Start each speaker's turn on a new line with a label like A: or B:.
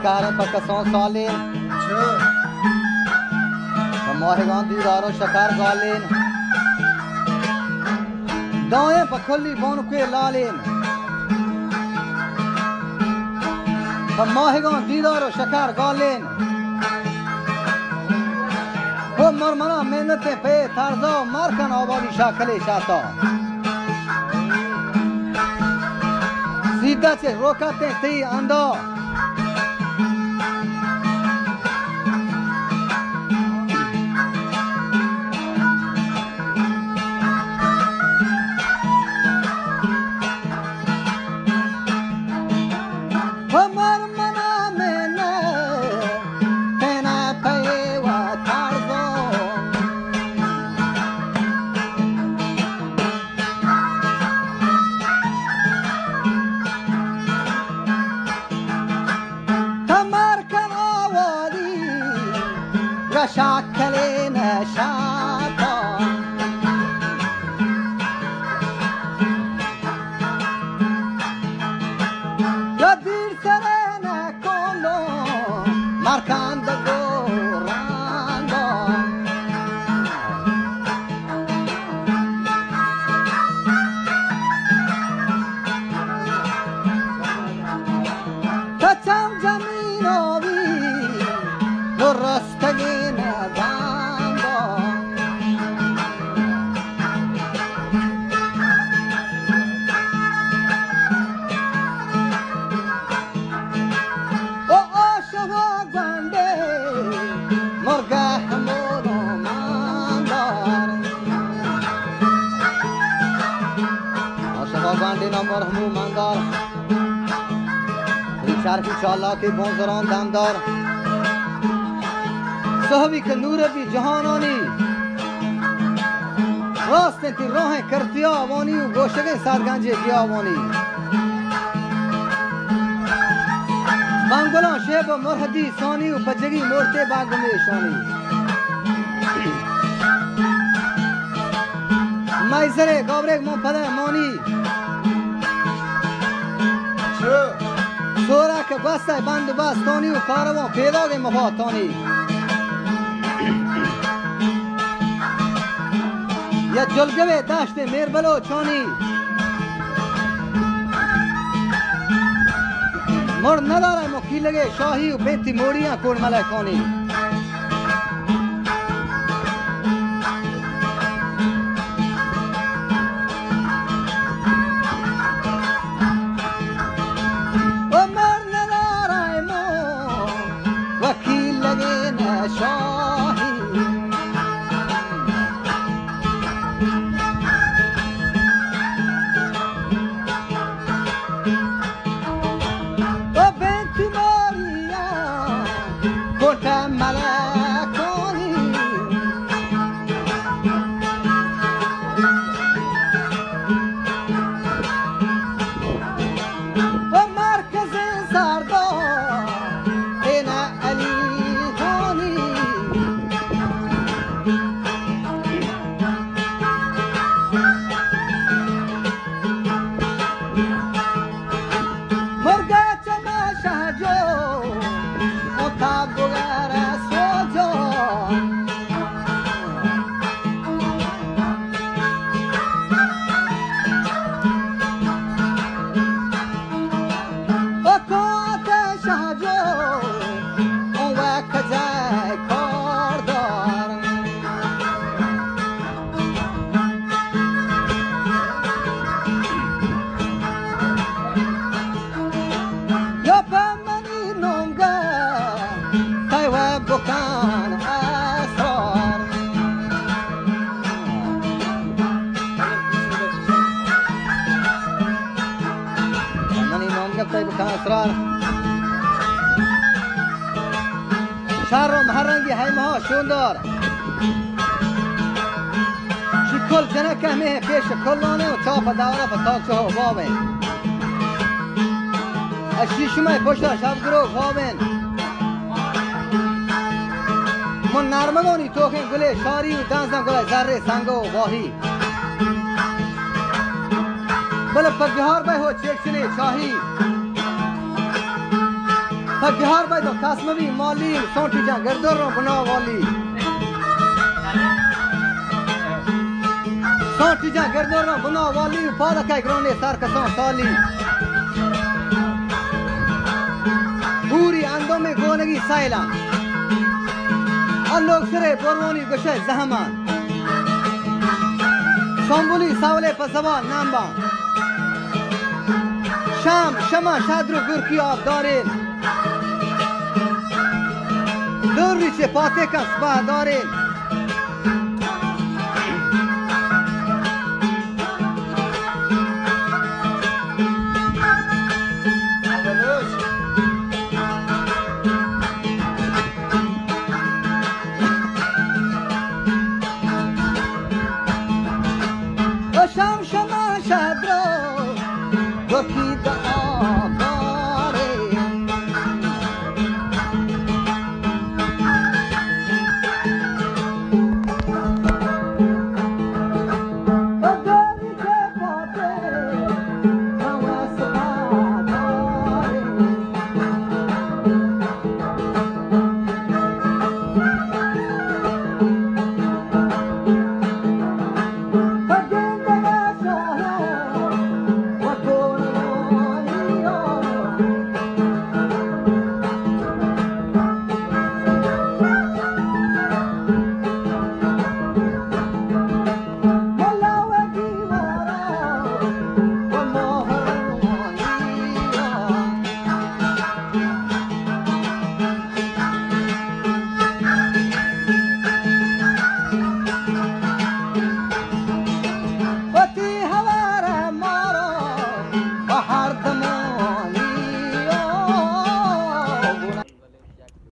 A: شکر پکسان سالین ماهگان دیدار و شکر گالین دائم پکلی بانوکه لالین ماهگان دیدار و شکر گالین و مرمنا منت پی ترزا مرکن آبادی شکل شتا سیده چه روکت تی اندا شکل نشاتا یا دیر سره نکنو مرکند گوراندا تا چم زمین آبی درستگی مرحمو مندار شرفی چالا که بونزران دمدار صحبی که نور بی جهانانی راست تی راه کرتی آوانی و گوشگه سرگنج بیابانی بانگلان شیب و مرحدی سانی و پجگی مورته باگمی شانی مایزره گابرک منپده مانی سورا که بسته بند بستانی و کاروان پیداگ مفاتانی یا جلگوه داشته میربلو چانی مر نداره مکیلگه شاهی و بیتی موریاں کون ملکانی شهرم هر رنگی حیمه ها شوندار شکل جنک همه پیش کلانه و چاپ دوره فتاکچه ها بابه از شیشمه پشتا شب گروه بابن من نرمگانی توکن گله شاری و دنزن گله ذره سنگه و واهی بله پگهار به هو چکچنه چاهی بهار باید کاسموی مالی سونتی جان گردر رو بنا والی سونتی جان گردر رو بنا والی پادا که گرونه سر کسان سالی بوری اندام گونگی سایلان اللوگ سره بروانی گشه زهمان سنبولی ساوله پسوان نامبان شام شما شادرو گرکی آب دارین دوری چه پاته کن صبح دارین شام شما شادرو گرکی آب